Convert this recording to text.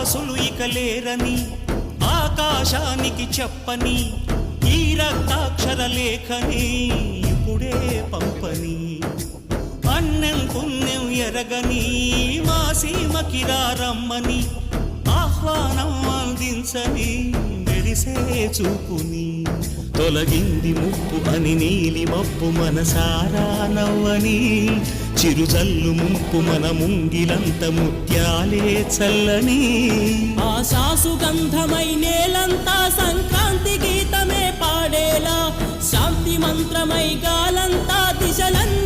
వాసులు ఇక లేరని ఆకాశానికి చెప్పని ఈ రక్తాక్షర లేఖని ఇప్పుడే పంపని అన్నం పుణ్యం ఎరగని మా సీమకి రమ్మని ఆహ్వానం అందించని మెరిసే చూపుని తొలగింది ముప్పు అని నీలి మప్పు మనసారా నవ్వని చిరుజల్లు ముంపు మన ముంగిలంత ముత్యాలే చల్లని ఆశాసు గంధమై నేలంతా సంక్రాంతి గీతమే పాడేలా శాంతి మంత్రమై గాలంతా దిశలంతా